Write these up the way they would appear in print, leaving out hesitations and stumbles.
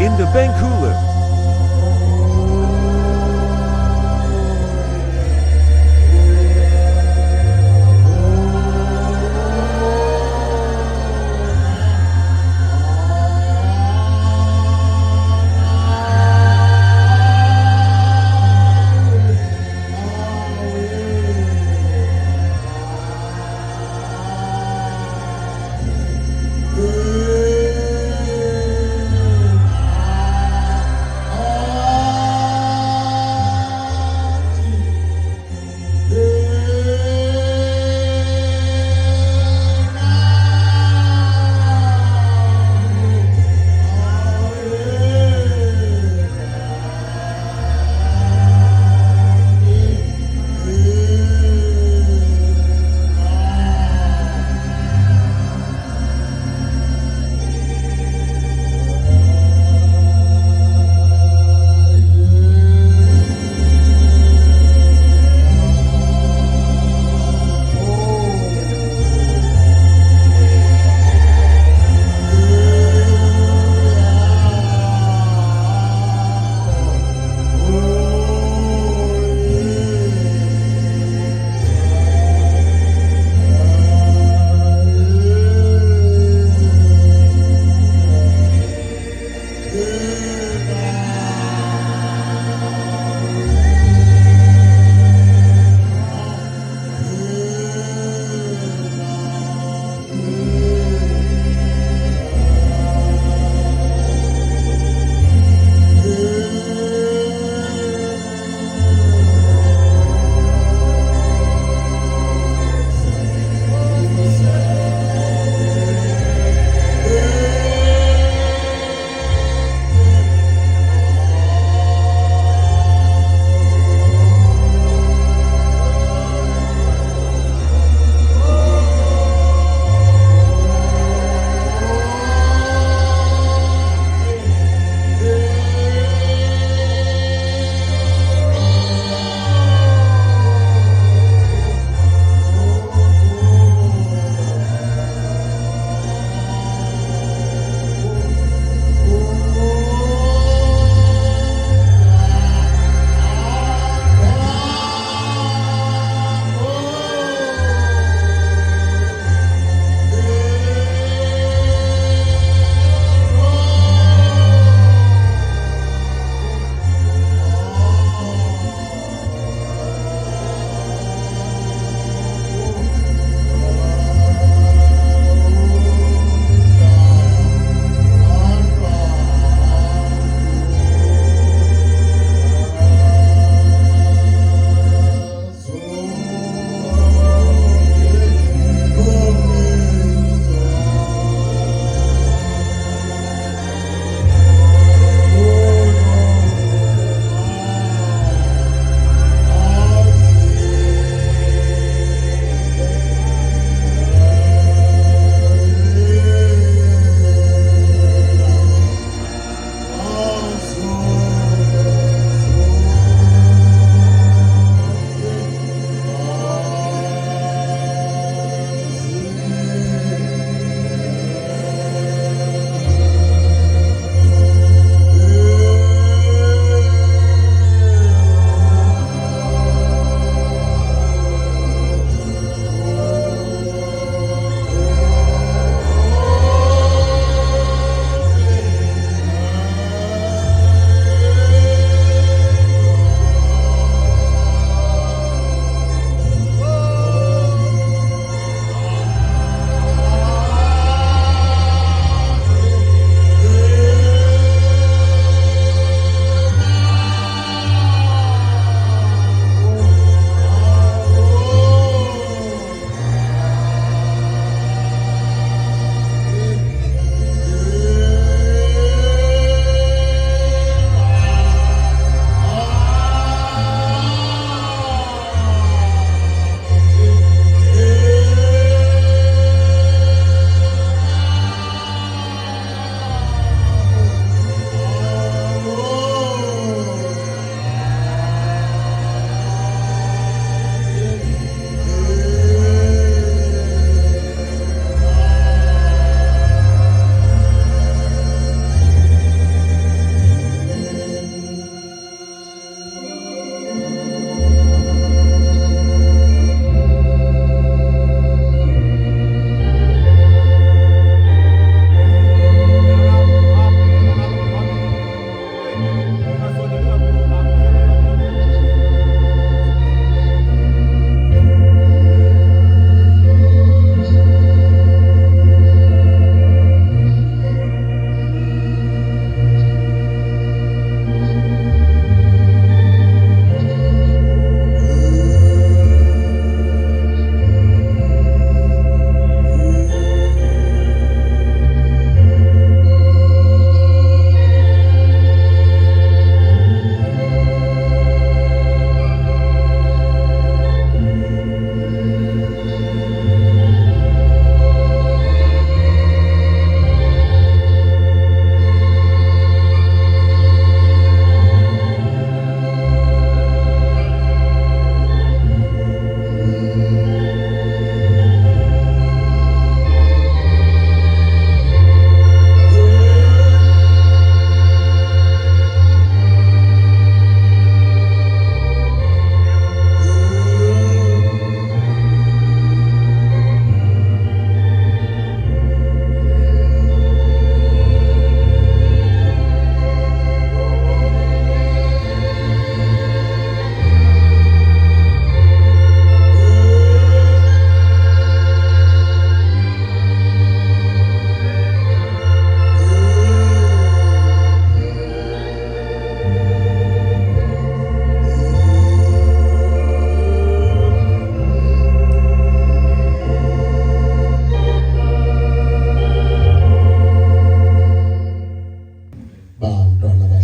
in the Bencoolen.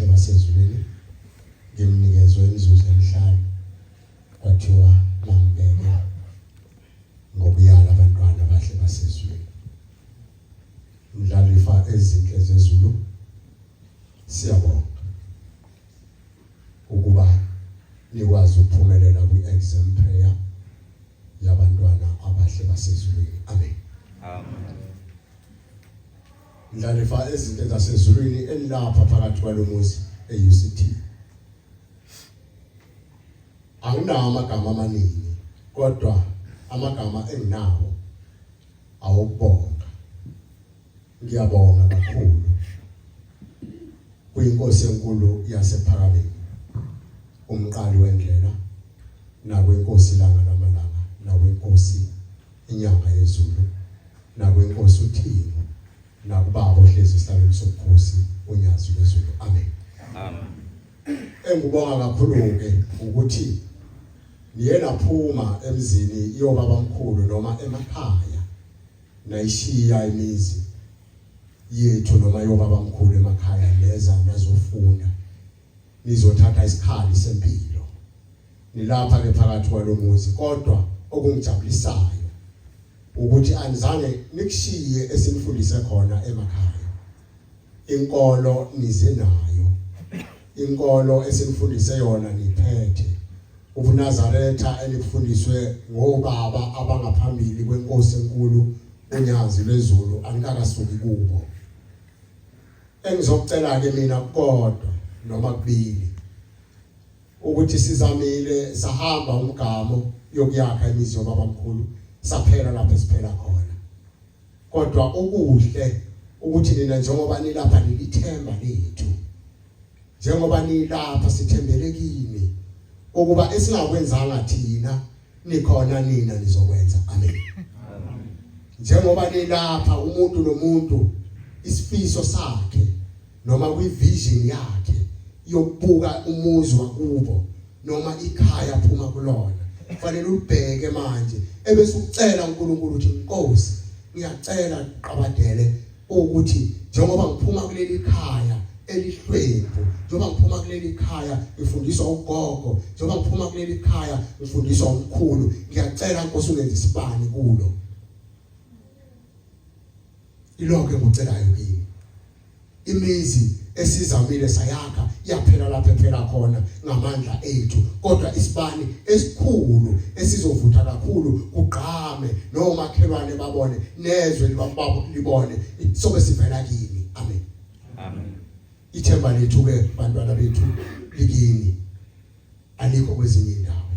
abahle basezulwini ngimnikezwe imizuzu emihlanu kwathiwa mangibeke ngokuyala abantwana abahle basezulwini. Umdlalifa ezinhle zezulu siyabonga ukuba nikwazi ukuphumelela kwi-exam prayer yabantwana abahle basezulwini. Amen. Amen. Umdlalifa ezinhle zasezulwini elapha phakathi kwalomuzi e-UCT. Anginawo amagama amaningi kodwa amagama enginawo awokubonga. Ngiyabonga kakhulu kuyinkosi enkulu yasePhakameni, umqali wendlela, nakwinkosi ilanga lamalanga, nakwinkosi inyanga yezulu, nakwinkosi uThixo, nakubaba ohlezi esihlalweni sobukhosi uNyazi lwezulu. Amen. Amen. Engibonga kakhulu-ke ukuthi niyena phuma emzini yobaba omkhulu noma emakhaya nayishiya imizi yethu noma yobaba omkhulu emakhaya leza nazofunda nizothatha isikhali sempilo nilapha ke phakathi kwalomuzi. Kodwa okungijabulisayo ukuthi anizange nikushiye esinifundise khona emakhaya. Inkolo nize nayo, inkolo esinifundise yona niphethe. UNazaretha elikufundiswe ngobaba abangaphambili kwenkosi enkulu uNyazi lwezulu anikakasuki kubo. Engizocela ke mina kodwa noma kubili ukuthi sizamile sahamba umgamo yokuyakha imizi yobaba omkhulu saphela lapho siphela khona. Kodwa okuhle ukuthi nina njengoba nilapha nilithemba lethu, njengoba nilapha sithembele kini ukuba esingakwenzanga thina nikhona nina nizokwenza. Amen. Njengoba nilapha umuntu nomuntu isifiso sakhe noma kwi-vision yakhe yokubuka umuzi wakubo noma ikhaya phuma kulona, kufanele ubheke manje ebese ucela uNkulunkulu ukuthi Nkosi ngiyacela qabadele ukuthi njengoba ngiphuma kuleli khaya elihlwempu, njengoba ngiphuma kuleli khaya ngifundiswa ugogo, njengoba ngiphuma kuleli khaya ngifundiswa umkhulu, ngiyacela Nkosi ungenze isibani kulo. Ilokho engicelayo kimi, imizi esizamile sayakha yaphela lapho ephela khona ngamandla ethu, kodwa isibani esikhulu esizovutha kakhulu kugqame nomakhelwane babone nezwe libabo libone sobe sivela kini. Amen. Amen. Ithemba lethu ke bantwana bethu likini, alikho kwezinye indawo.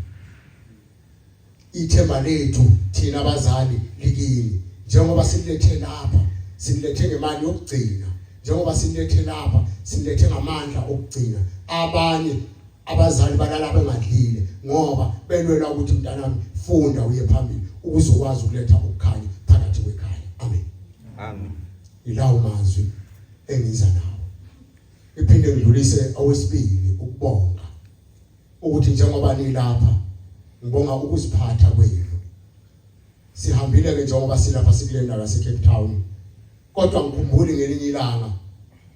Ithemba lethu thina abazali likini, njengoba silethe lapha silethe ngemali yokugcina, njengoba silethe lapha silethe ngamandla okugcina. Abanye abazali balala bengadlile ngoba belwela ukuthi mntanami funda uye phambili ukuze ukwazi ukuletha ukukhanya phakathi kwekhaya. Amen. Amen. Ilawo mazwi engiza nawo. Iphinde ngidlulise awesibili ukubonga ukuthi njengoba nilapha ngibonga ukuziphatha kwenu. Sihambile ke njengoba silapha sikulenda laseCape Town, kodwa ngikhumbule ngelinye ilanga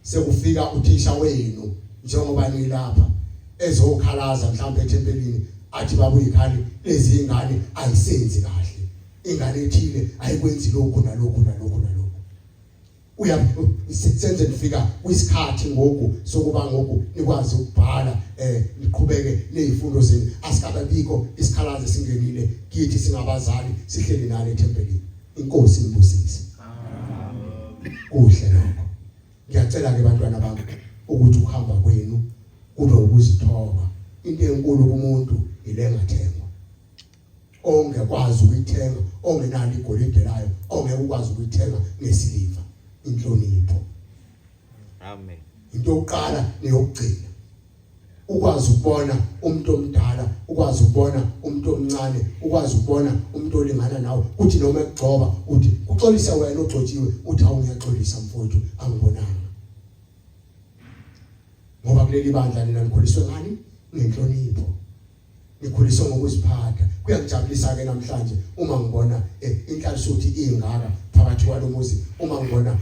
sekufika uthisha wenu njengoba nilapha ezokhalaza mhlawumbe ethempelini athi babuye ikhali lezi ingane ayisenzi kahle, ingane ethile ayikwenzi lokhu nalokhu nalokhu nalokhu. Senze nifika kwisikhathi ngoku sokuba ngoku nikwazi ukubhala niqhubeke nezifundo zenu. Asikababikho isikhalazo singenile kithi singabazali sihleli nalo ethempelini. Inkosi ibusise. Kuhle lokho. Ngiyacela ke bantwana bami ukuthi ukuhamba kwenu kube ukuzithoba. Into enkulu kumuntu ilengathengwa. Ongekwazi ukuyithenga, ongenalo igolide layo, ongeke ukwazi ukuyithenga ngesiliva, inhlonipho. Amen. Into yokuqala neyokugcina. Ukwazi ukubona umuntu omdala, ukwazi ukubona umuntu omncane, ukwazi ukubona umuntu olingana nawe, uthi noma ekugcoba uthi uxolisa wena ogcotshiwe, uthi awungiyaxolisa mfowethu angibonanga. Ngoba kuleli bandla nina nikhuliswe ngani? Ngenhlonipho. Nikhuliswe ngokuziphatha. Kuyangijabulisa ke namhlanje uma ngibona inhlaliso uthi ingaka phakathi kwalomuzi uma ngibona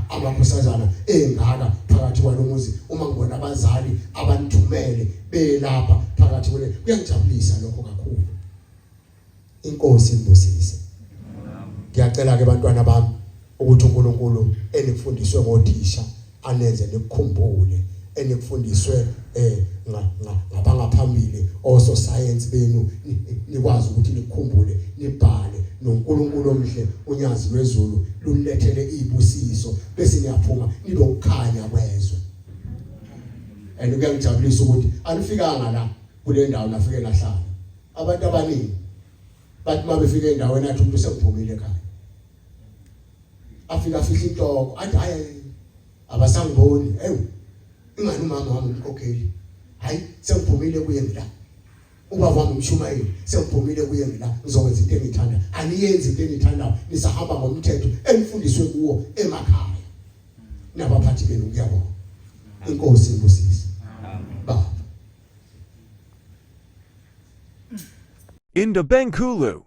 amakhosazana engaka phakathi kwalomuzi uma ngibona abazali abanithumele belapha phakathi kwale kuyangijabulisa lokho kakhulu. Inkosi inibusise. Ngiyacela ke bantwana bami ukuthi uNkulunkulu enikufundiswe ngothisha anenze nikukhumbule, enikufundiswe ngabangaphambili oso science benu nikwazi ukuthi nikukhumbule, nibhale noNkulunkulu omhle unyazi lwezulu lunilethele izibusiso bese niyaphuma nilokukhanya kwezwe. And kuyangijabulisa ukuthi anifikanga la kule ndawo nafike lahlala. Abantu abaningi bathi mabefika endaweni athi umuntu sekuphumile ekhaya. Afika afihla inhloko athi hayi abasangiboni, ingani umama wami umkhokheli, hayi sengiphumile kuye ngila, ubaba wami umshumayeli sengiphumile kuye ngila, ngizokwenza into engiyithanda. Aniyenzi into engiyithandayo, nisahamba ngomthetho enifundiswe kuwo emakhaya nabaphathi benu. Ngiyabonga. Inkosi inibusise. Baba In the Bengkulu.